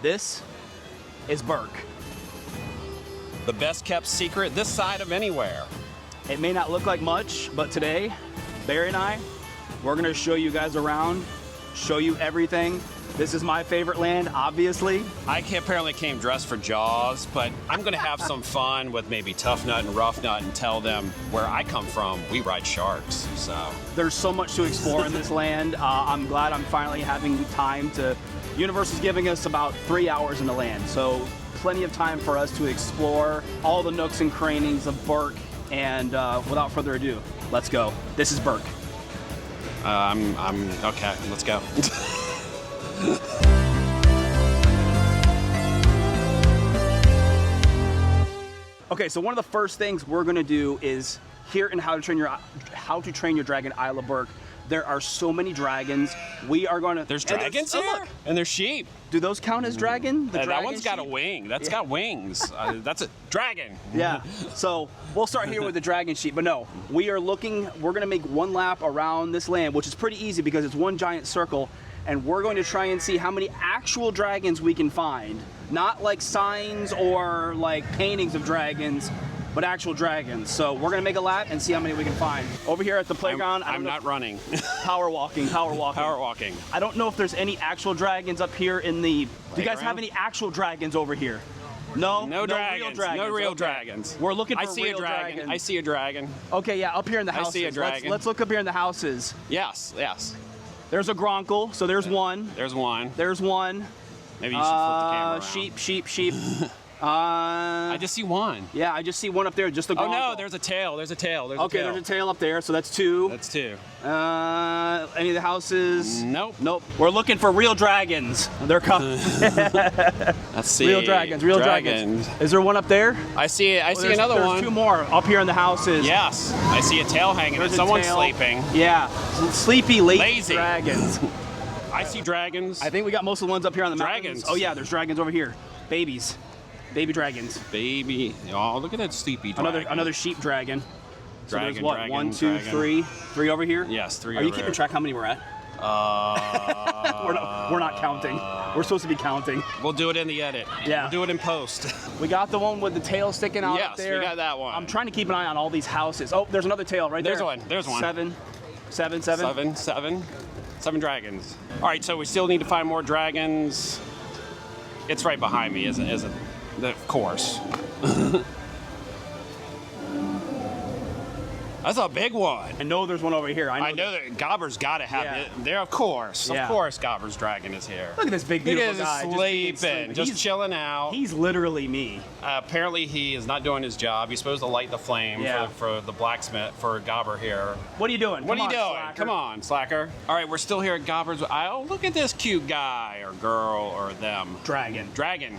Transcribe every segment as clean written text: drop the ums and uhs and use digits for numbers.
This is Berk. The best kept secret this side of anywhere. It may not look like much, but today, Barry and I, we're gonna show you guys around, show you everything. This is my favorite land, obviously. Apparently came dressed for Jaws, but I'm gonna have some fun with maybe Tuffnut and Ruffnut and tell them where I come from, we ride sharks, so. There's so much to explore in this land. I'm glad I'm finally having time to, Universal's giving us about 3 hours in the land, so plenty of time for us to explore all the nooks and crannies of Berk, and without further ado, let's go. This is Berk. Okay, let's go. Okay, so one of the first things we're gonna do is here in How to Train Your Dragon Isle of Berk. There are so many dragons. We are gonna. There's dragons here? Look. And there's sheep. Do those count as dragon? That one's got a wing. That's got wings. That's a dragon. Yeah. So we'll start here with the dragon sheep. But no, we're gonna make one lap around this land, which is pretty easy because it's one giant circle. And we're going to try and see how many actual dragons we can find. Not like signs or like paintings of dragons, but actual dragons. So we're gonna make a lap and see how many we can find. Over here at the playground, I'm not running. Power walking. Power walking. I don't know if there's any actual dragons up here in the... Do you guys have any actual dragons over here? No? No dragons. Real dragons. No real Okay. dragons. We're looking for real dragons. I see a dragon. Okay, yeah, up here in the houses. I see a dragon. Let's look up here in the houses. Yes. There's a gronkle, so there's one. There's one. There's one. Maybe you should flip the camera around. Sheep. I just see one. Yeah, I just see one up there, just a gronkle. Oh no, there's a tail. There's a tail. Okay, there's a tail up there, so that's two. That's two. Any of the houses? Nope. We're looking for real dragons. They're coming. Let's see. Real dragons. Is there one up there? I see another one. There's two more up here in the houses. Yes, I see a tail hanging. There's Someone's a tail. sleeping. Yeah, sleepy, Lazy dragons. I see dragons. I think we got most of the ones up here on the mountains. Dragons. Oh yeah, there's dragons over here. Baby dragons. Baby. Oh, look at that sleepy dragon. Another sheep dragon. So there's what? Dragon, 1, 2, 3. 3 over here? Yes, 3 Are over you keeping there. track how many we're at? We're not counting. We're supposed to be counting. We'll do it in the edit. Yeah. We'll do it in post. We got the one with the tail sticking out up there. Yes, we got that one. I'm trying to keep an eye on all these houses. Oh, there's another tail right there. There's one. Seven dragons. All right, so we still need to find more dragons. It's right behind me, isn't it? Of course. That's a big one. I know there's one over here. I know that Gobber's got to have it. There, of course. Yeah. Of course, Gobber's dragon is here. Look at this big, beautiful guy. Sleeping, just chilling out. He's literally me. Apparently, he is not doing his job. He's supposed to light the flame for the blacksmith, for Gobber here. What are you doing? What are you doing? Come on, slacker. All right, we're still here at Gobber's. Oh, look at this cute guy or girl or them. Dragon.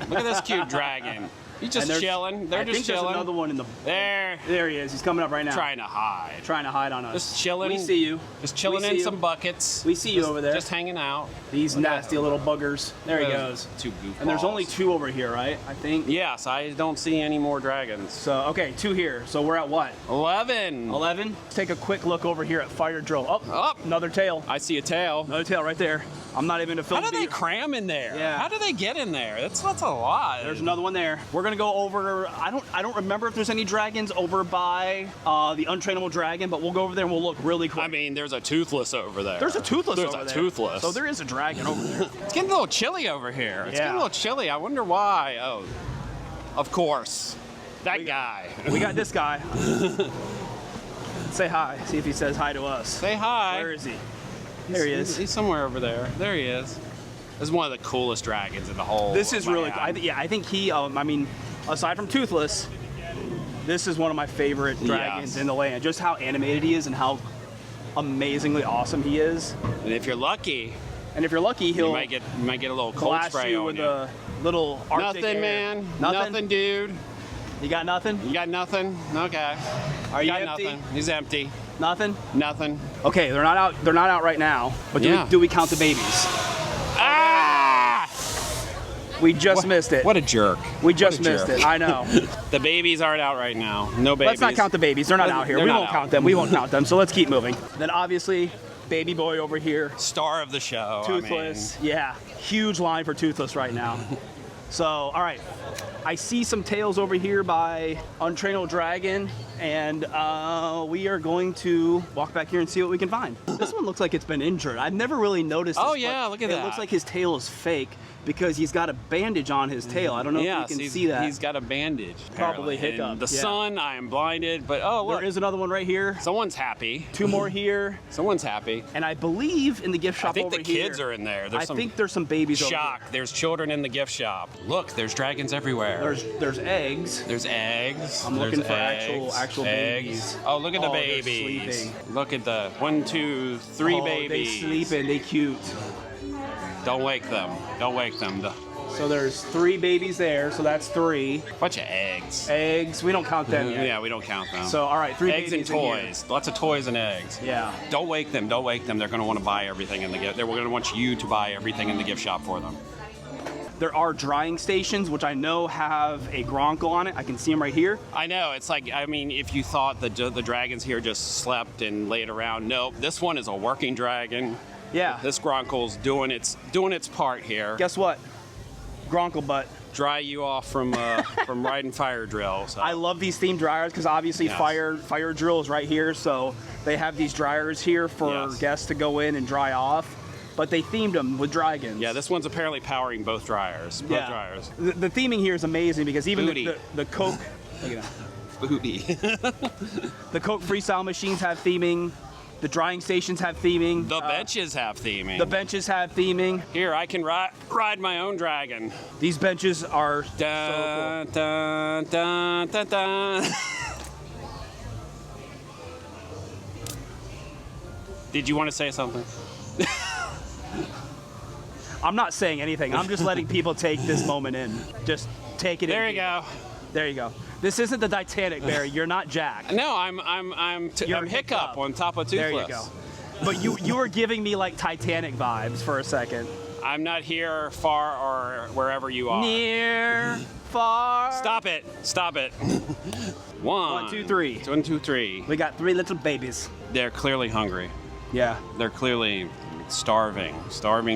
Look at this cute dragon. He's just chilling. They're just chilling. There's another one in the... There he is. He's coming up right now. Trying to hide on us. Just chilling. We see you. Just chilling in some buckets. We see you over there. Just hanging out. These nasty little buggers. There he goes. Two goofballs. And there's only 2 over here, right? I think. Yes, I don't see any more dragons. So, okay, 2 here. So we're at what? 11. 11? Let's take a quick look over here at Fire Drill. Oh, another tail. I see a tail. Another tail right there. I'm not even a film. How do they cram in there? Yeah. How do they get in there? That's a lot. There's another one there. We're gonna go over. I don't remember if there's any dragons over by the untrainable dragon, but we'll go over there and we'll look really quick. I mean, there's a toothless over there. There's a toothless over there. Toothless. So there is a dragon over there. It's getting a little chilly over here. It's getting a little chilly. I wonder why. Oh, of course. That guy. We got this guy. Say hi. See if he says hi to us. Say hi. Where is he? There he is. He's somewhere over there. There he is. This is one of the coolest dragons in the whole. This is really cool. I think he. I mean, aside from Toothless, this is one of my favorite dragons in the land. Just how animated he is and how amazingly awesome he is. And if you're lucky, he'll you might get a little cold spray you on with you. a little Arctic Nothing, air. man. Nothing, dude. You got nothing? You got nothing? Okay. Are you got empty? Nothing. He's empty. Nothing? Nothing. Okay, they're not out. They're not out right now. But do we count the babies? Ah! We just missed it. What a jerk. We just missed it. I know. The babies aren't out right now. No babies. Let's not count the babies. They're not out here. We won't count them. We won't count them. So let's keep moving. Then obviously, Baby boy over here. Star of the show. Toothless. Yeah, huge line for Toothless right now. So, all right. I see some tails over here by Untrainable Dragin, and we are going to walk back here and see what we can find. This one looks like it's been injured. I've never really noticed this. Oh, yeah, look at that. It looks like his tail is fake because he's got a bandage on his tail. I don't know if you can see that. He's got a bandage. Probably apparently. Hiccup. In the sun, I am blinded, but oh, look. There is another one right here. Someone's happy. 2 more here. Someone's happy. And I believe in the gift shop over here. I think the kids are in there. I think there's some babies over Shock. here. There's children in the gift shop. Look, there's dragons everywhere. There's eggs. There's eggs. I'm looking for eggs. actual babies. Oh, look at the they're babies. sleeping. Look at the 1, 2, 3 babies. They sleeping. They cute. Don't wake them. Don't wake them. So there's 3 babies there, so that's 3. Bunch of eggs. Eggs, we don't count them yet. Yeah, we don't count them. So, all right, 3 eggs babies and in toys. here. Lots of toys and eggs. Yeah. Don't wake them. Don't wake them. They're going to want to buy everything in the gift. They're going to want you to buy everything in the gift shop for them. There are drying stations, which I know have a Gronkle on it. I can see them right here. I know. It's like, I mean, if you thought the dragons here just slept and laid around, nope. This one is a working dragon. Yeah. This Gronkle's doing its part here. Guess what? Gronkle butt. Dry you off from riding fire drills. So. I love these themed dryers because obviously Yes. fire drill is right here, so they have these dryers here for guests to go in and dry off. But they themed them with dragons. Yeah, this one's apparently powering both dryers. Both dryers. The theming here is amazing because even the Coke, look at that. Booty. The Coke freestyle machines have theming. The drying stations have theming. The benches have theming. The benches have theming. Here, I can ride my own dragon. These benches are Dun, so cool. dun, dun, dun, dun. Did you want to say something? I'm not saying anything. I'm just letting people take this moment in. Just take it in. There you go. There you go. This isn't the Titanic, Barry. You're not Jack. No, I'm You're Hiccup on top of Toothless. There you go. But you were giving me like Titanic vibes for a second. I'm not here, far, or wherever you are. Near, far. Stop it. Stop it. 1, 2, 3. 1, 2, 3. We got 3 little babies. They're clearly hungry. Yeah. They're clearly starving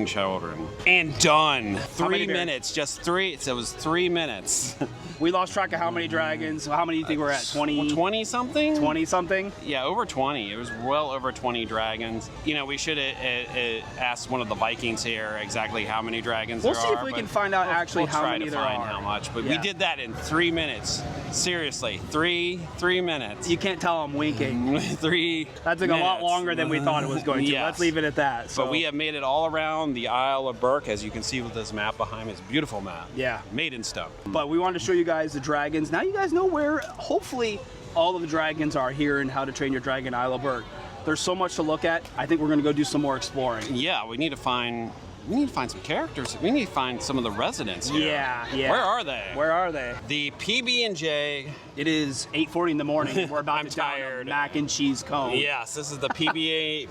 children. And done. 3 minutes, just 3. So it was 3 minutes. We lost track of how many dragons. How many do you think we're at? 20? 20 something? 20 something? Yeah, over 20. It was well over 20 dragons. You know, we should have asked one of the Vikings here exactly how many dragons We'll there see are. if we can find out actually how many there We'll try to find are. how much, but Yeah. we did that in 3 minutes. Seriously, 3 minutes. You can't tell I'm winking. 3 That took a lot longer than we thought it was going to. Yes. Let's leave it at that. So. But we have made it all around the Isle of Berk, as you can see with this map behind me. It's a beautiful map. Yeah. Made in stone. But we wanted to show you guys the dragons. Now you guys know where, hopefully, all of the dragons are here in How to Train Your Dragon Isle of Berk. There's so much to look at. I think we're going to go do some more exploring. Yeah, we need to find some characters. We need to find some of the residents here. Yeah. Where are they? Where are they? The PB&J. It is 8:40 in the morning. We're about I'm to down tired. a mac and cheese cone. Yes, this is the PB.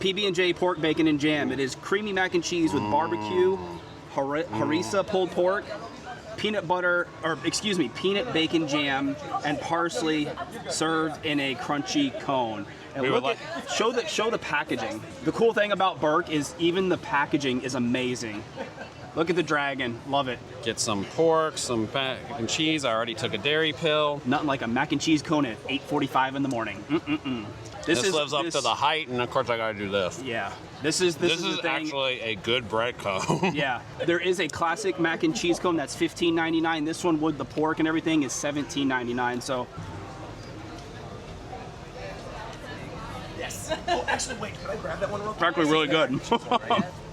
PB&J pork, bacon, and jam. It is creamy mac and cheese with barbecue, harissa pulled pork, peanut bacon jam, and parsley served in a crunchy cone. And show the packaging. The cool thing about Berk is even the packaging is amazing. Look at the dragon. Love it. Get some pork, some mac and cheese. I already took a dairy pill. Nothing like a mac and cheese cone at 8:45 in the morning. This lives up to the height, and of course I gotta do this. Yeah. This is This the is thing. actually a good bread cone. Yeah. There is a classic mac and cheese cone that's $15.99. This one with the pork and everything is $17.99. So. Yes. Oh, actually, wait. Can I grab that one real quick? Actually really good.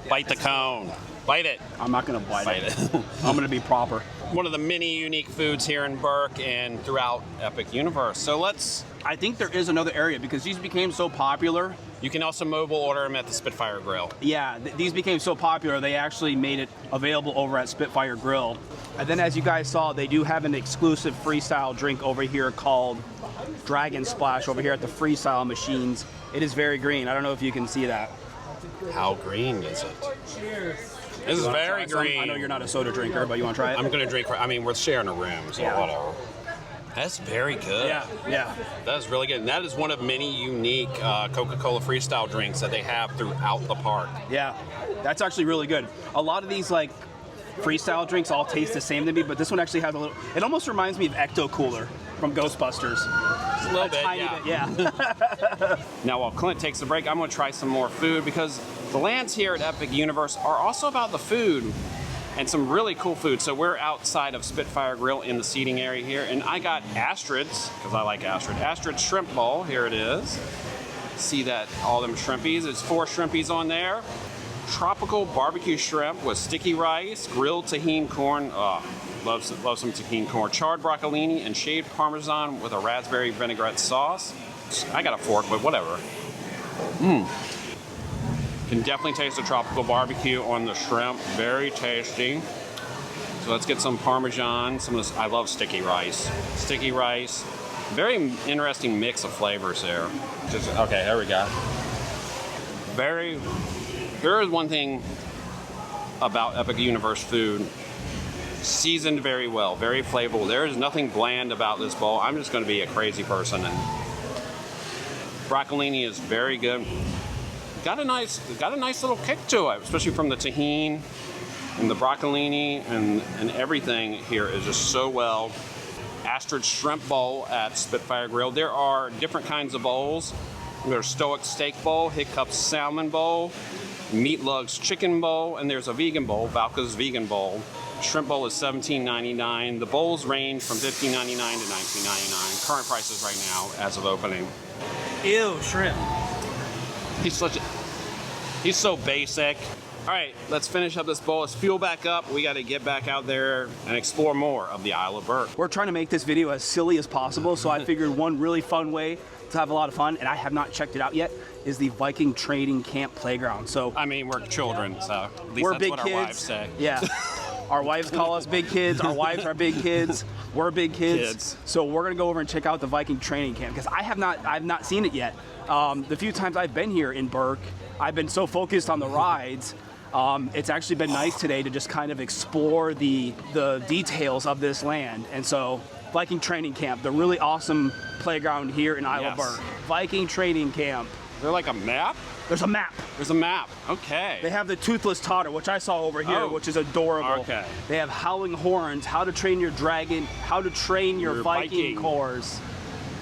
Bite the cone. Bite it. I'm not gonna bite Bite it. it. I'm gonna be proper. One of the many unique foods here in Berk and throughout Epic Universe. So I think there is another area because these became so popular. you can also mobile order them at the Spitfire Grill. Yeah, these became so popular, they actually made it available over at Spitfire Grill. And then as you guys saw, they do have an exclusive freestyle drink over here called Dragon Splash over here at the freestyle machines. It is very green. I don't know if you can see that. How green is it? Cheers. This is You wanna very try some? green. I know you're not a soda drinker, but you want to try it? I'm gonna drink. I mean, we're sharing a room, so Yeah. whatever. That's very good. Yeah. That is really good. And that is one of many unique Coca-Cola Freestyle drinks that they have throughout the park. Yeah, that's actually really good. A lot of these like freestyle drinks all taste the same to me, but this one actually has a little. It almost reminds me of Ecto Cooler from Ghostbusters. Just a little bit, tiny yeah. bit, yeah. Now, while Clint takes a break, I'm going to try some more food because the lands here at Epic Universe are also about the food and some really cool food. So we're outside of Spitfire Grill in the seating area here, and I got Astrid's, because I like Astrid. Astrid's Shrimp Bowl, here it is. See that, all them shrimpies. There's 4 shrimpies on there. Tropical barbecue shrimp with sticky rice, grilled tahini corn. Oh, love some tahini corn. Charred broccolini and shaved parmesan with a raspberry vinaigrette sauce. I got a fork, but whatever. Can definitely taste the tropical barbecue on the shrimp. Very tasty. So let's get some Parmesan. Some of this, I love sticky rice. Sticky rice. Very interesting mix of flavors there. Okay, there we go. There is one thing about Epic Universe food. Seasoned very well, very flavorful. There is nothing bland about this bowl. I'm just going to be a crazy person. And broccolini is very good. Got a nice little kick to it, especially from the tahini and the broccolini and everything here is just so well. Astrid Shrimp Bowl at Spitfire Grill. There are different kinds of bowls. There's Stoic Steak Bowl, Hiccup Salmon Bowl, Meat Lugs Chicken Bowl, and there's a vegan bowl, Valka's Vegan Bowl. Shrimp Bowl is $17.99. The bowls range from $15.99 to $19.99. Current prices right now as of opening. Ew, shrimp. He's so basic. All right, let's finish up this bowl. Let's fuel back up. We got to get back out there and explore more of the Isle of Berk. We're trying to make this video as silly as possible, so I figured one really fun way to have a lot of fun, and I have not checked it out yet, is the Viking Trading Camp Playground. So I mean, we're children, so at least we're that's big what kids. our wives say. Yeah. Our wives call us big kids. Our wives are big kids. We're big kids. So we're gonna go over and check out the Viking Training Camp because I've not seen it yet. The few times I've been here in Berk, I've been so focused on the rides. It's actually been nice today to just kind of explore the details of this land. And so Viking Training Camp, the really awesome playground here in Isle of Berk. Viking Training Camp. Is there like a map? There's a map. There's a map. Okay. They have the Toothless Totter, which I saw over here, which is adorable. Okay. They have Howling Horns, how to train your dragon, how to train your Viking cores.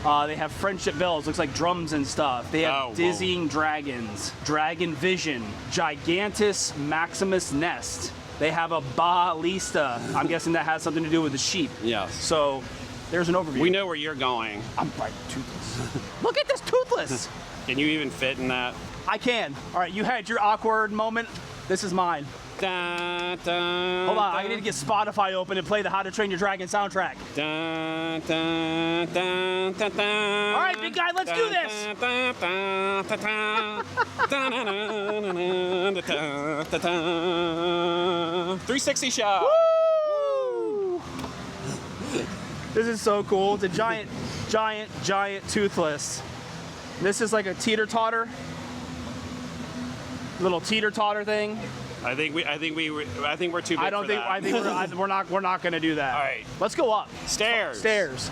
They have Friendship Bells, looks like drums and stuff. They have Dizzying Dragons, Dragon Vision, Gigantus Maximus Nest. They have a Ballista. I'm guessing that has something to do with the sheep. Yes. So there's an overview. We know where you're going. I'm right, Toothless. Look at this Toothless. Can you even fit in that? I can. All right, you had your awkward moment. This is mine. Dun, dun, Hold on, dun. I need to get Spotify open and play the How to Train Your Dragon soundtrack. Dun, dun, dun, dun, dun. All right, big guy, let's do this. 360 shot. Woo! This is so cool. It's a giant Toothless. This is like a teeter-totter. Little teeter-totter thing. I think we're too big for that. We're not going to do that. All right. Let's go up. Stairs.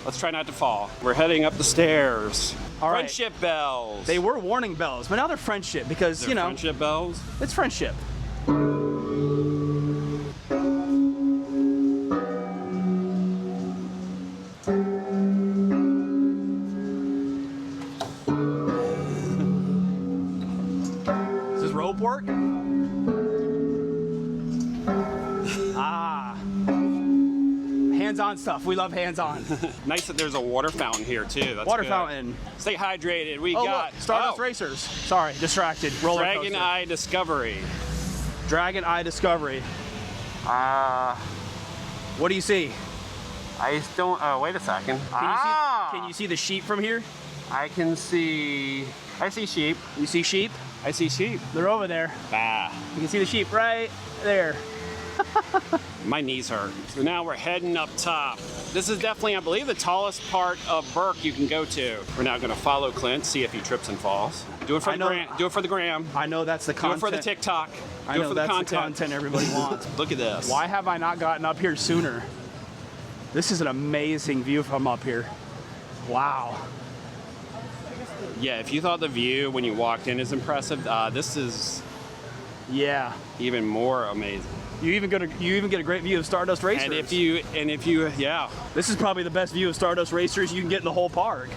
Let's try not to fall. We're heading up the stairs. All right. Friendship bells. They were warning bells, but now they're friendship because, They're friendship bells. it's friendship. Does this rope work? Hands-on stuff. We love hands-on. Nice that there's a water fountain here too. That's Water good. fountain. Stay hydrated. We Oh, got look, Stardust Racers. Sorry, distracted. Roller Dragon coaster. Eye Discovery. Dragon Eye Discovery. What do you see? I don't. Wait a second. Can you see the sheep from here? I can see. I see sheep. You see sheep? I see sheep. They're over there. Bah. You can see the sheep right there. My knees hurt. So now we're heading up top. This is definitely, I believe, the tallest part of Berk you can go to. We're now going to follow Clint, see if he trips and falls. Do it for the gram. Do it for the gram. I know that's the Do content. it for the TikTok. I know that's the content everybody wants. Look at this. Why have I not gotten up here sooner? This is an amazing view from up here. Wow. Yeah, if you thought the view when you walked in is impressive, this is even more amazing. You even get a great view of Stardust Racers. And if you, yeah. This is probably the best view of Stardust Racers you can get in the whole park.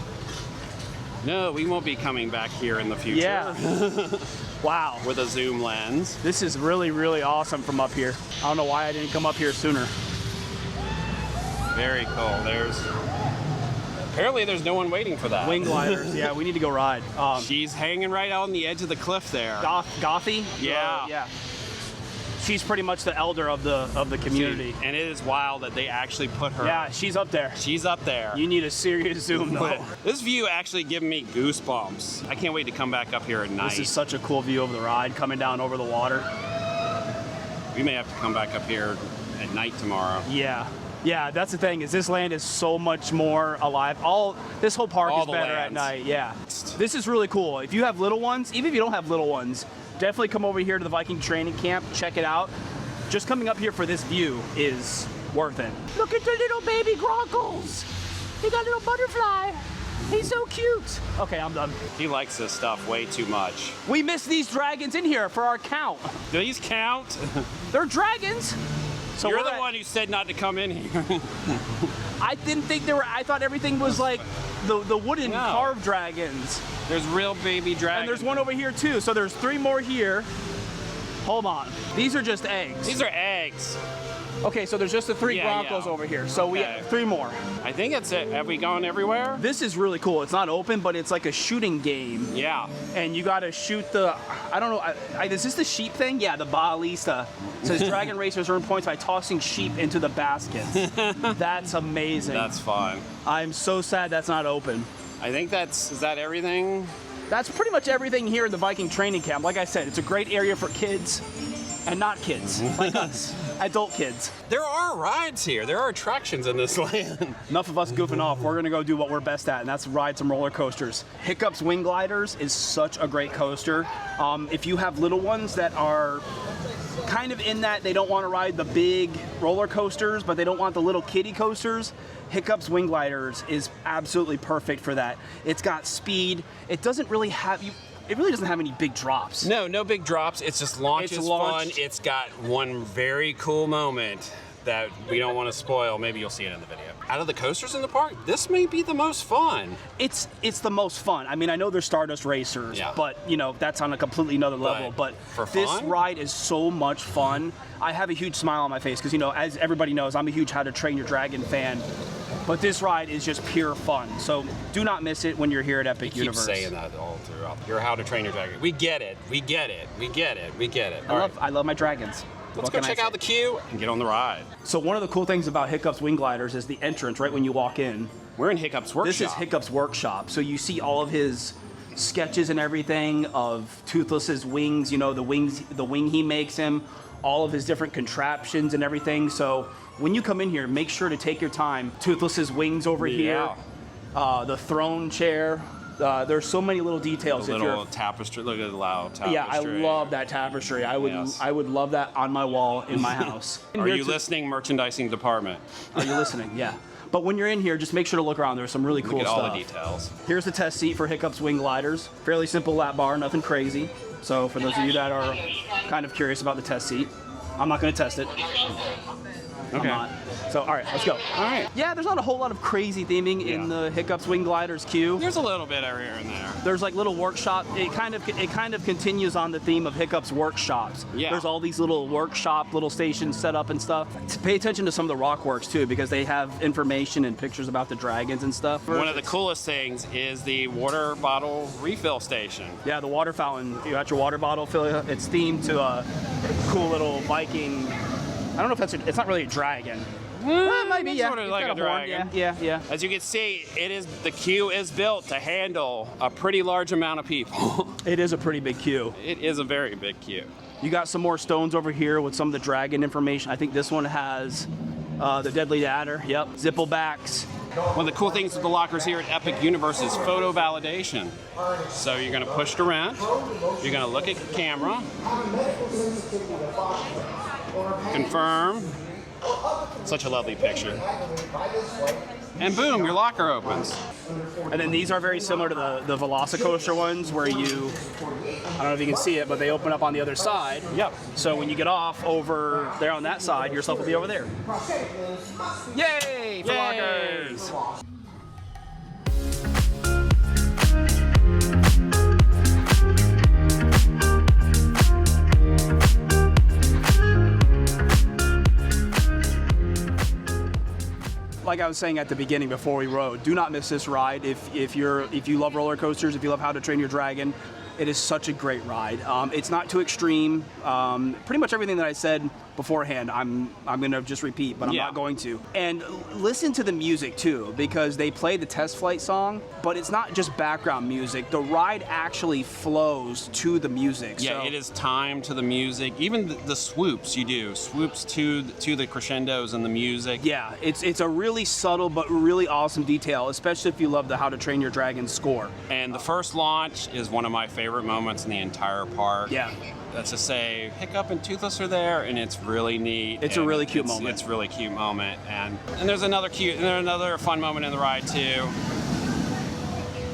No, we won't be coming back here in the future. Yeah. Wow. With a zoom lens. This is really, really awesome from up here. I don't know why I didn't come up here sooner. Very cool. Apparently there's no one waiting for that. Wing gliders. Yeah, we need to go ride. She's hanging right out on the edge of the cliff there. Gothy? Yeah. Yeah. She's pretty much the elder of the community. And it is wild that they actually put her. Yeah, she's up there. She's up there. You need a serious zoom though. This view actually giving me goosebumps. I can't wait to come back up here at night. This is such a cool view of the ride coming down over the water. We may have to come back up here at night tomorrow. Yeah. Yeah, that's the thing, is this land is so much more alive. This whole park is better at night, yeah. This is really cool. If you have little ones, even if you don't have little ones, definitely come over here to the Viking training camp, check it out. Just coming up here for this view is worth it. Look at the little baby gronkles. He got a little butterfly. He's so cute. Okay, I'm done. He likes this stuff way too much. We missed these dragons in here for our count. Do these count? They're dragons. So you're the one who said not to come in here. I didn't think there were. I thought everything was like the wooden carved dragons. There's real baby dragons. And there's one over here too. So there's 3 more here. Hold on. These are just eggs. These are eggs. Okay, so there's just the 3 Broncos over here. So we have 3 more. I think that's it. Have we gone everywhere? This is really cool. It's not open, but it's like a shooting game. Yeah. And you got to shoot the, I don't know, is this the sheep thing? Yeah, the Baalista. It says Dragon Racers earn points by tossing sheep into the baskets. That's amazing. That's fun. I'm so sad that's not open. I think is that everything? That's pretty much everything here in the Viking training camp. Like I said, it's a great area for kids and not kids, like us, adult kids. There are rides here. There are attractions in this land. Enough of us goofing off. We're gonna go do what we're best at, and that's ride some roller coasters. Hiccup's Wing Gliders is such a great coaster. If you have little ones that are kind of in that they don't want to ride the big roller coasters, but they don't want the little kiddie coasters, Hiccup's Wing Gliders is absolutely perfect for that. It's got speed. It doesn't really have It really doesn't have any big drops. No big drops. It's just launch is fun. It's got one very cool moment that we don't want to spoil. Maybe you'll see it in the video. Out of the coasters in the park, this may be the most fun. It's the most fun. I mean, I know there's Stardust Racers, but that's on a completely another level. But this ride is so much fun. I have a huge smile on my face because, as everybody knows, I'm a huge How to Train Your Dragon fan. But this ride is just pure fun. So do not miss it when you're here at Epic Universe. You keep saying that all throughout. You're How to Train Your Dragon. We get it. We get it. We get it. We get it. I love my dragons. Let's go check out the queue and get on the ride. So one of the cool things about Hiccup's Wing Gliders is the entrance right when you walk in. We're in Hiccup's workshop. This is Hiccup's workshop. So you see all of his sketches and everything of Toothless's wings, the wing he makes him, all of his different contraptions and everything. So when you come in here, make sure to take your time. Toothless's wings over here, the throne chair. There's so many little details. The little tapestry. Look at the loud tapestry. Yeah, I love that tapestry. I would love that on my wall in my house. Are you listening, merchandising department? Are you listening? Yeah. But when you're in here, just make sure to look around. There's some really cool stuff. Look at all the details. Here's the test seat for Hiccup's Wing Gliders. Fairly simple lap bar, nothing crazy. So for those of you that are kind of curious about the test seat, I'm not going to test it. Okay. I'm not. So, all right, let's go. All right. Yeah, there's not a whole lot of crazy theming in the Hiccup's Wing Gliders queue. There's a little bit over here and there. There's like little workshop. It kind of continues on the theme of Hiccup's workshops. Yeah. There's all these little little stations set up and stuff. Pay attention to some of the rock works too, because they have information and pictures about the dragons and stuff. One of the coolest things is the water bottle refill station. Yeah, the water fountain. You got your water bottle fill. It's themed to a cool little Viking. I don't know if it's not really a dragon. It might be, sort of like a dragon. Yeah. As you can see, the queue is built to handle a pretty large amount of people. It is a pretty big queue. It is a very big queue. You got some more stones over here with some of the dragon information. I think this one has the Deadly Adder. Yep. Zipplebacks. One of the cool things with the lockers here at Epic Universe is photo validation. So you're going to push it around. You're going to look at the camera. Confirm. Such a lovely picture. And boom, your locker opens. And then these are very similar to the Velocicoaster ones where you, I don't know if you can see it, but they open up on the other side. Yep. So when you get off over there on that side, your stuff will be over there. Yay for lockers! Like I was saying at the beginning before we rode, do not miss this ride. If you love roller coasters, if you love How to Train Your Dragon, it is such a great ride. It's not too extreme. Pretty much everything that I said beforehand, I'm gonna just repeat, but I'm not going to. And listen to the music too, because they play the test flight song, but it's not just background music. The ride actually flows to the music. Yeah, so, it is timed to the music. Even the swoops you do, swoops to the crescendos and the music. Yeah, it's a really subtle but really awesome detail, especially if you love the How to Train Your Dragon score. And the first launch is one of my favorite moments in the entire park. Yeah. Let's just say Hiccup and Toothless are there, and it's really neat. It's a really cute moment. It's a really cute moment, and there's another fun moment in the ride too.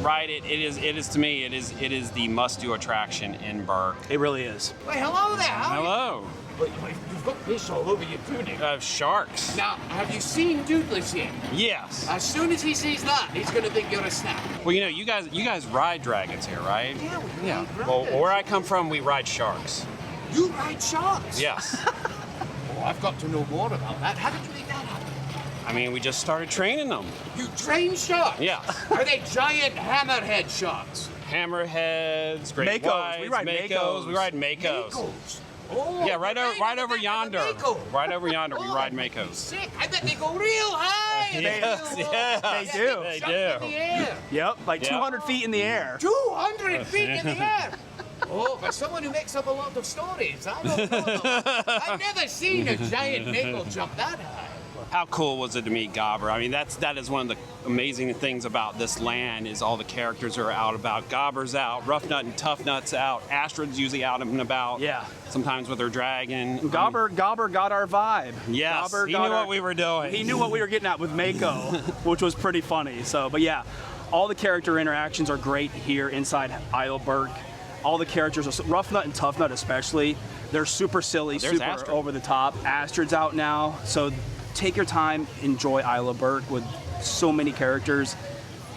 Ride it is to me it is the must-do attraction in Berk. It really is. Wait, hello there. Hello. Wait, you've got fish all over your tunic. Sharks. Now, have you seen Toothless yet? Yes. As soon as he sees that, he's gonna think you're a snap. Well, you guys ride dragons here, right? Yeah, we ride Well, dragons. where I come from, we ride sharks. You ride sharks? Yes. Oh, I've got to know more about that. How did you make that happen? I mean, we just started training them. You train sharks? Yes. Are they giant hammerhead sharks? Hammerheads, great Makos. whites, We ride Makos. We ride Makos. Makos. Oh, Yeah, right over the yonder. Mako. Right over yonder, we Oh, ride that'd be Makos. Sick. I bet they go real high. and Yes, real low. yes, They do. They Jump in do. the air. Yep, like Yep. 200 feet in the air. 200 feet in the air. Oh, for someone who makes up a lot of stories, I don't know. I've never seen a giant Mako jump that high. How cool was it to meet Gobber? I mean, that is one of the amazing things about this land is all the characters are out about. Gobber's out, Ruffnut and Tuffnut's out, Astrid's usually out and about. Yeah. Sometimes with her dragon. Gobber got our vibe. Yes, Gobber he got knew what we were doing. He knew what we were getting at with Mako, which was pretty funny. So, but yeah, all the character interactions are great here inside Isle of Berk. All the characters, Ruffnut and Tuffnut especially, they're super silly, There's super Astrid. over the top. Astrid's out now, so take your time, enjoy Isle of Berk with so many characters.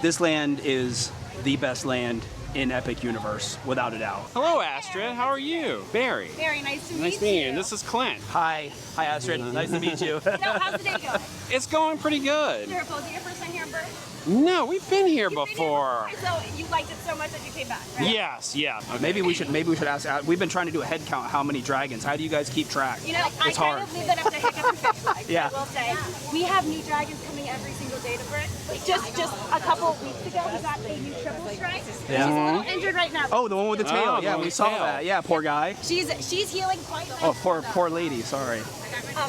This land is the best land in Epic Universe, without a doubt. Hello, Astrid. How are you? Barry. Very nice to meet Nice meeting you. And this is Clint. Hi Astrid, nice to meet you. No, how's the day going? It's going pretty good. Is it your first time here in Berk? No, we've been here You've been here before. So you liked it so much that you came back, right? Yes, yeah. Okay. Maybe we should ask. We've been trying to do a head count. How many dragons? How do you guys keep track? You know, I It's kind hard. of leave that up to Hiccup and Fish Flags. Yeah. I will say, we have new dragons coming every single day to Berk. Just a couple of weeks ago, we got a new triple stripe. Yeah. She's a little injured right now. Oh, the one with the tail. Oh, Yeah, the one we with saw the tail. that. Yeah, poor guy. She's healing quite Oh, well. poor lady. Sorry.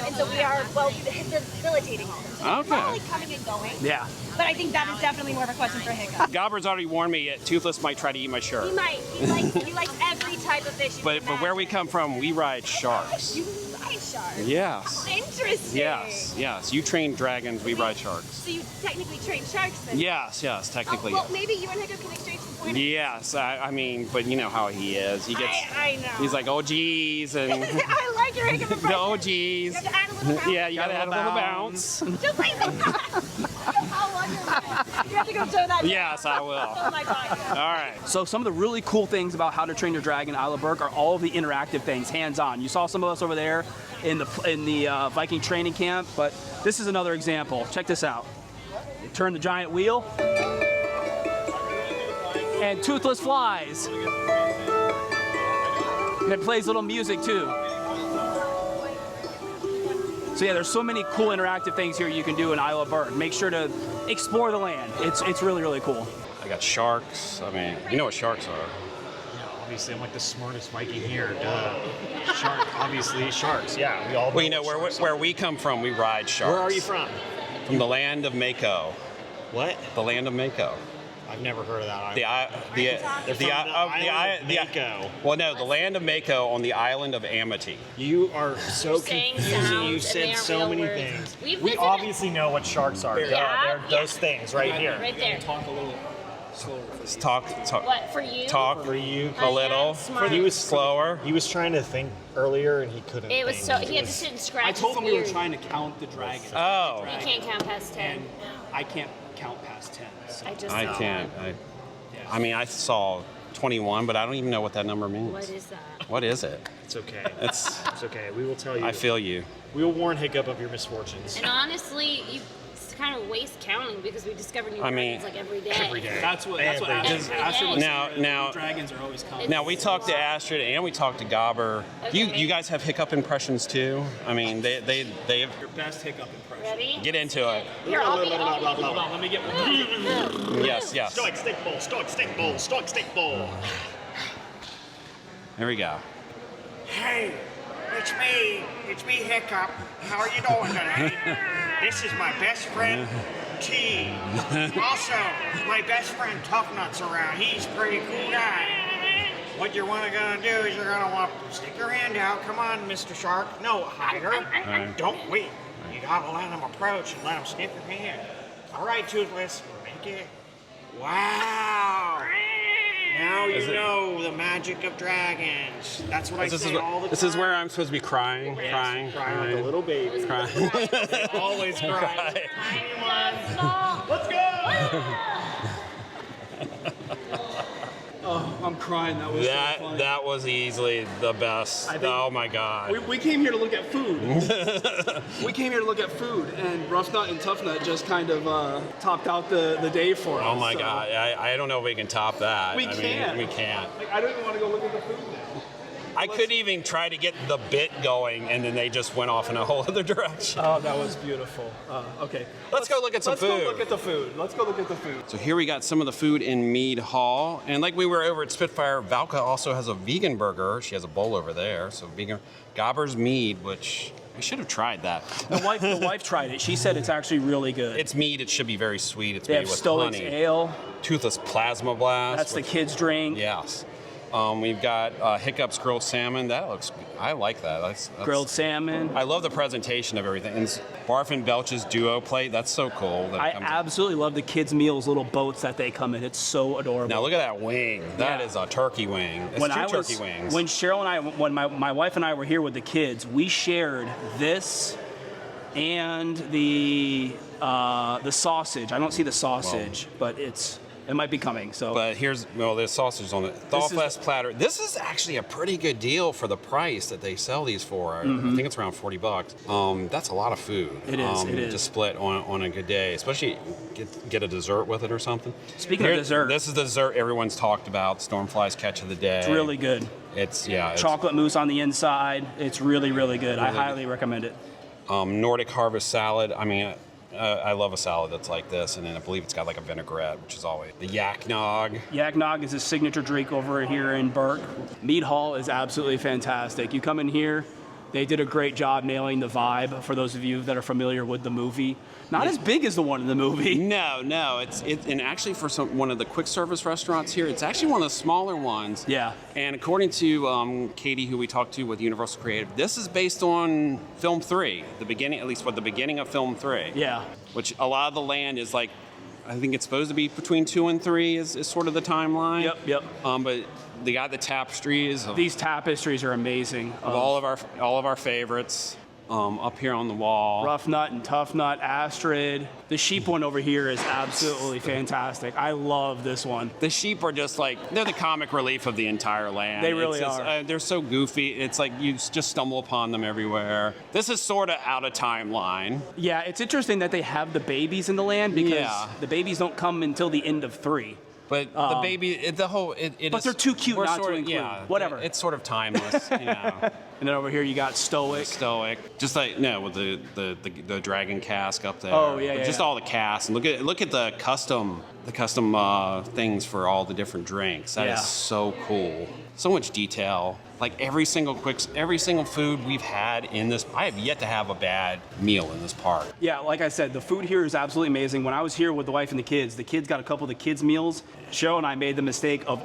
And so we are, debilitating them. So Okay. It's not like coming and going. Yeah. But I think that is definitely more of a question for Hiccup. Gobber's already warned me Toothless might try to eat my shirt. He might. He likes every type of fish. you But can where we imagine. come from, we ride sharks. You ride sharks. Yes. Interesting. Yes. You train dragons, we ride sharks. So you technically train sharks then? Yes, technically. Well, yes. maybe you and Hiccup can exchange some pointers. Yes, I mean, but you know how he is. He gets, I know. he's like, oh geez, and I like your Hiccup impression. the oh geez. You have to add a little bounce. Yeah, you gotta add a little bounce. Just like that. How long is that? You have to go show that. Yes, I will. Oh my god. All right. So some of the really cool things about How to Train Your Dragon Isle of Berk are all of the interactive things, hands-on. You saw some of us over there in the Viking training camp, but this is another example. Check this out. You turn the giant wheel, and Toothless flies. And it plays little music too. So yeah, there's so many cool interactive things here you can do in Isle of Berk. Make sure to explore the land. It's really, really cool. I got sharks. I mean, you know what sharks are. Obviously, I'm like the smartest Viking here. Shark, obviously, sharks. Yeah, we all. Well, you know, where we come from, we ride sharks. Where are you from? From the land of Mako. What? The land of Mako. I've never heard of that. Mako. Well, no, the land of Mako on the island of Amity. You are so saying confusing. sounds You and said they so aren't many real words. things. We've We visited- obviously know what sharks are. Yeah. They're those things right here. Right there. Talk a little slower. Talk What, for you? talk For you, a little. Smart. he was slower. He was trying to think earlier and he couldn't. It was think. so, he had It to was- sit and scratch. I told It's him we were weird. trying to count the dragons. Oh. You can't count past 10. And I can't count past 10. So. I just I saw can't. one. I mean, I saw 21, but I don't even know what that number means. What is that? What is it? It's okay. It's. It's okay. We will tell you. I feel you. We will warn Hiccup of your misfortunes. And honestly, you kind of waste counting because we discover new I mean, dragons like every day. Every day. That's what Every day. Astrid was Now- saying. now- Dragons are always coming. Now we talked to Astrid and we talked to Gobber. You Okay. you guys have Hiccup impressions too? I mean, they have. Your best Hiccup impression. Ready? Get into it. Here, I'll be. Hold on, let me get one. Yes, yes. Stoic steak bowl. Stoic steak bowl. Stoic steak bowl. Here we go. Hey, it's me. It's me, Hiccup. How are you doing today? This is my best friend, T. Also, my best friend, Tuffnut's around. He's a pretty cool guy. What you're gonna do is you're gonna want to stick your hand out. Come on, Mr. Shark. No, hider. right. Don't wait. You gotta let him approach and let him sniff your hand. All right, Toothless. Make it. Wow. Now you know the magic of dragons. That's what I say all the time. This is where I'm supposed to be crying, Yes, crying, crying like a little baby. crying. Always crying. Let's go! Oh, I'm crying. That was so funny. That was easily the best. I think- Oh my god. We came here to look at food. We came here to look at food, and Ruffnut and Tuffnut just kind of topped out the day for us. Oh my so- god. I don't know if we can top that. We I can't. mean, we can't. Like, I don't even want to go look at the food now. I could even try to get the bit going, and then they just went off in a whole other direction. Oh, that was beautiful. Okay. Let's go look at some Let's food. go look at the food. Let's go look at the food. So here we got some of the food in Mead Hall, and like we were over at Spitfire, Valka also has a vegan burger. She has a bowl over there, so vegan. Gobber's Mead, which we should have tried that. The wife tried it. She said it's actually really good. It's mead. It should be very sweet. It's They made have with Stoic's honey. ale. Toothless Plasma Blast. That's the which- kids' drink. Yes. We've got Hiccup's grilled salmon. That looks. I like that. That's Grilled salmon. I love the presentation of everything. And Barf and Belch's duo plate. That's so cool. That I comes- absolutely love the kids' meals, little boats that they come in. It's so adorable. Now look at that wing. That Yeah. is a turkey wing. It's two turkey wings. When Cheryl and I, when my wife and I were here with the kids, we shared this and the sausage. I don't see the sausage, but it might be coming. So. But there's sausage on it. Thawfest platter. This is actually a pretty good deal for the price that they sell these for. I think it's around $40. That's a lot of food. It is, it is. To split on a good day, especially get a dessert with it or something. Speaking of dessert. This is the dessert everyone's talked about. Stormfly's catch of the day. It's really good. It's Chocolate mousse on the inside. It's really, really good. I highly recommend it. Nordic harvest salad. I mean, I love a salad that's like this, and then I believe it's got like a vinaigrette, which is always the yak nog. Yak Nog is a signature drink over here in Berk. Mead Hall is absolutely fantastic. You come in here, they did a great job nailing the vibe. For those of you that are familiar with the movie, not as big as the one in the movie. No, it's and actually for one of the quick service restaurants here, it's actually one of the smaller ones. Yeah. And according to Katie, who we talked to with Universal Creative, this is based on Film 3, the beginning of Film 3. Yeah. Which a lot of the land is like, I think it's supposed to be between 2 and 3 is sort of the timeline. Yep. But they got the tapestries of These tapestries are amazing. all of our favorites up here on the wall. Ruffnut and Tuffnut, Astrid. The sheep one over here is absolutely fantastic. I love this one. The sheep are just they're the comic relief of the entire land. They really It's just, are. They're so goofy. It's like you just stumble upon them everywhere. This is sort of out of timeline. Yeah, it's interesting that they have the babies in the land because Yeah. the babies don't come until the end of 3. But the baby, But they're too cute we're not to sort of- include. Yeah, Whatever. It's sort of timeless, you know. And then over here you got Stoic. Stoic, just with the dragon cask up there. Oh, yeah, But yeah, just yeah. all the casks and look at the custom things for all the different drinks. That is Yeah. so cool. So much detail. Like every single food we've had in this, I have yet to have a bad meal in this park. Yeah, like I said, the food here is absolutely amazing. When I was here with the wife and the kids got a couple of the kids' meals. Cheryl and I made the mistake of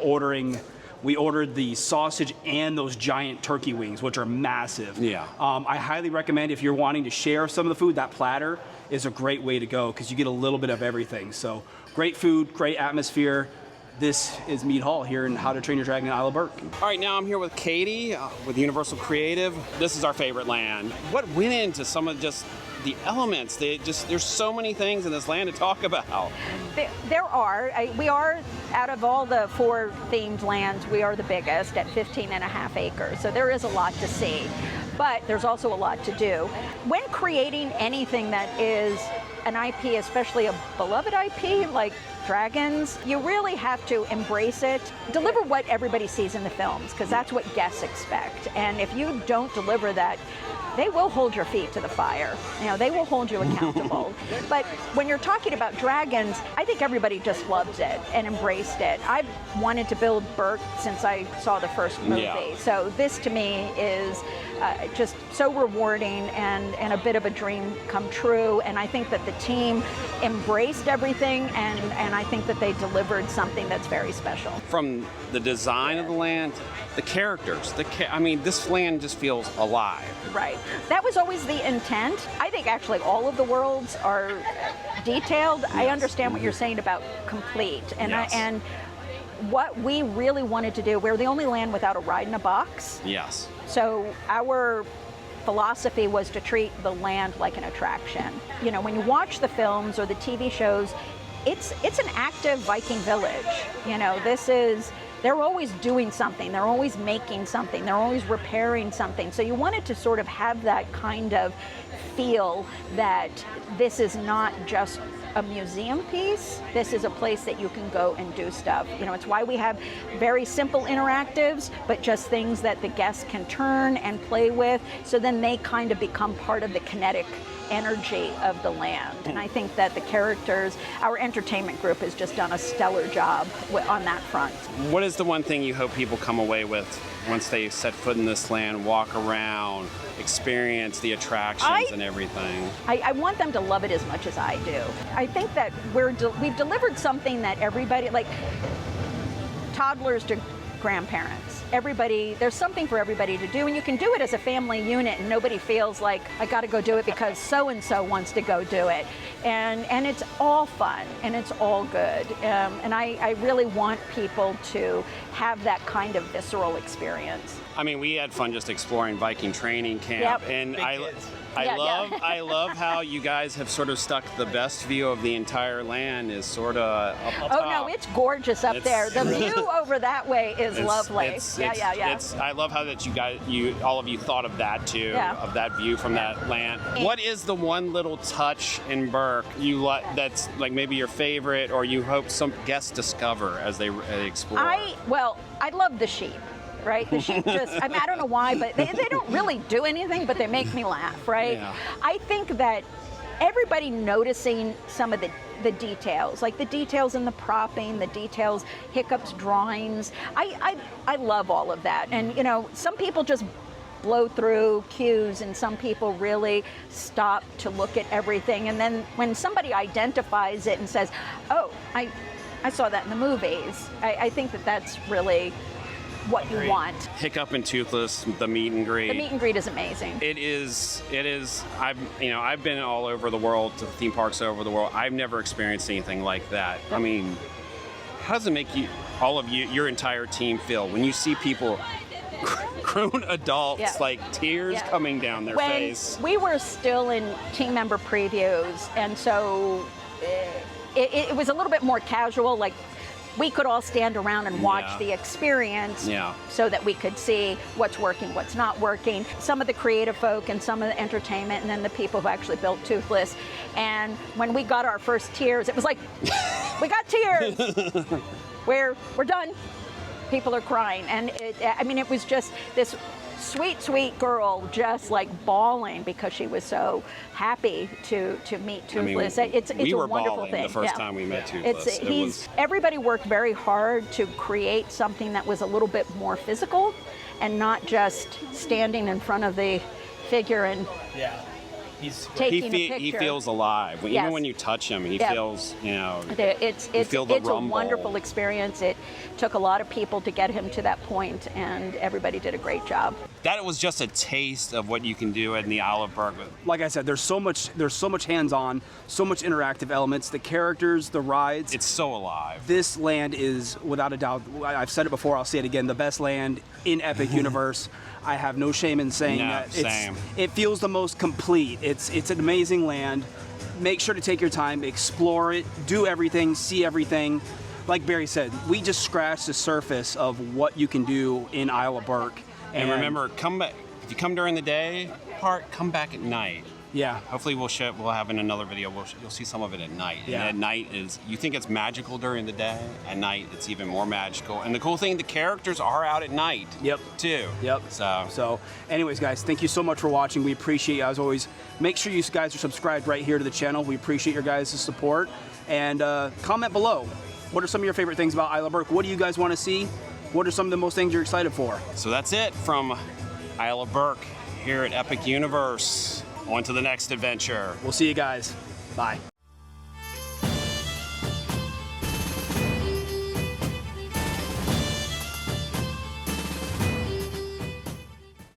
we ordered the sausage and those giant turkey wings, which are massive. Yeah. I highly recommend if you're wanting to share some of the food, that platter is a great way to go because you get a little bit of everything. So great food, great atmosphere. This is Mead Hall here in How to Train Your Dragon in Isle of Berk. All right, now I'm here with Katie with Universal Creative. This is our favorite land. What went into some of just the elements? There's so many things in this land to talk about. There are. We are, out of all the 4 themed lands, we are the biggest at 15.5 acres. So there is a lot to see, but there's also a lot to do. When creating anything that is an IP, especially a beloved IP like dragons, you really have to embrace it, deliver what everybody sees in the films, because that's what guests expect. And if you don't deliver that, they will hold your feet to the fire. You know, they will hold you accountable. But when you're talking about dragons, I think everybody just loves it and embraced it. I've wanted to build Berk since I saw the first movie. Yeah. So this to me is just so rewarding and a bit of a dream come true. And I think that the team embraced everything, and I think that they delivered something that's very special. From the design of the land, the characters, I mean, this land just feels alive. Right. That was always the intent. I think actually all of the worlds are detailed. Yes. I understand what you're saying about complete. And yes. And what we really wanted to do, we're the only land without a ride in a box. Yes. So our philosophy was to treat the land like an attraction. You know, when you watch the films or the TV shows, it's an active Viking village. You know, they're always doing something, they're always making something, they're always repairing something. So you wanted to sort of have that kind of feel that this is not just a museum piece, this is a place that you can go and do stuff. You know, it's why we have very simple interactives, but just things that the guests can turn and play with, so then they kind of become part of the kinetic energy of the land. And I think that the characters, our entertainment group has just done a stellar job on that front. What is the one thing you hope people come away with once they set foot in this land, walk around, experience the attractions and everything? I want them to love it as much as I do. I think that we've delivered something that everybody, like toddlers to grandparents, everybody, there's something for everybody to do, and you can do it as a family unit and nobody feels like I got to go do it because so-and-so wants to go do it. And it's all fun and it's all good. And I really want people to have that kind of visceral experience. I mean, we had fun just exploring Viking training camp, Yep. and I love how you guys have sort of stuck the best view of the entire land is sort of up top. Oh no, it's gorgeous up there. The view over that way is lovely. Yeah. I love how that all of you thought of that too, of that view from that land. What is the one little touch in Berk that's like maybe your favorite, or you hope some guests discover as they explore? I love the sheep. Right? The sheep I don't know why, but they don't really do anything, but they make me laugh, right? Yeah. I think that everybody noticing some of the details, like the details in the propping, the details, Hiccup's drawings. I love all of that. And, you know, some people just blow through cues and some people really stop to look at everything. And then when somebody identifies it and says, oh, I saw that in the movies, I think that that's really what you want. Hiccup and Toothless, the meet and greet. The meet and greet is amazing. It is. I've been all over the world, to theme parks all over the world. I've never experienced anything like that. I mean, how does it make your entire team feel when you see people, grown adults, like tears coming down their face? We were still in team member previews, and so it was a little bit more casual, like we could all stand around and watch the experience so that we could see what's working, what's not working. Some of the creative folk and some of the entertainment, and then the people who actually built Toothless. And when we got our first tears, it was like, we got tears. We're done. People are crying. And it was just this sweet girl just like bawling because she was so happy to meet Toothless. It's we a were wonderful bawling thing. the first time we met Toothless. Everybody worked very hard to create something that was a little bit more physical and not just standing in front of the figure and taking a picture. He feels alive. Yes. Even when you touch him, he feels, It's a wonderful experience. It took a lot of people to get him to that point, and everybody did a great job. That was just a taste of what you can do in the Isle of Berk. Like I said, there's so much hands-on, so much interactive elements, the characters, the rides. It's so alive. This land is, without a doubt, I've said it before, I'll say it again, the best land in Epic Universe. I have no shame in saying that. It feels the most complete. It's an amazing land. Make sure to take your time, explore it, do everything, see everything. Like Barry said, we just scratched the surface of what you can do in Isle of Berk. And remember, come back. If you come during the day part, come back at night. Yeah. Hopefully we'll have in another video. You'll see some of it at night. Yeah. And at night you think it's magical during the day. At night it's even more magical. And the cool thing, the characters are out at night. Yep. Too. Yep. So, anyways, guys, thank you so much for watching. We appreciate you as always. Make sure you guys are subscribed right here to the channel. We appreciate your guys' support. And comment below. What are some of your favorite things about Isle of Berk? What do you guys want to see? What are some of the most things you're excited for? So that's it from Isle of Berk here at Epic Universe. On to the next adventure. We'll see you guys. Bye.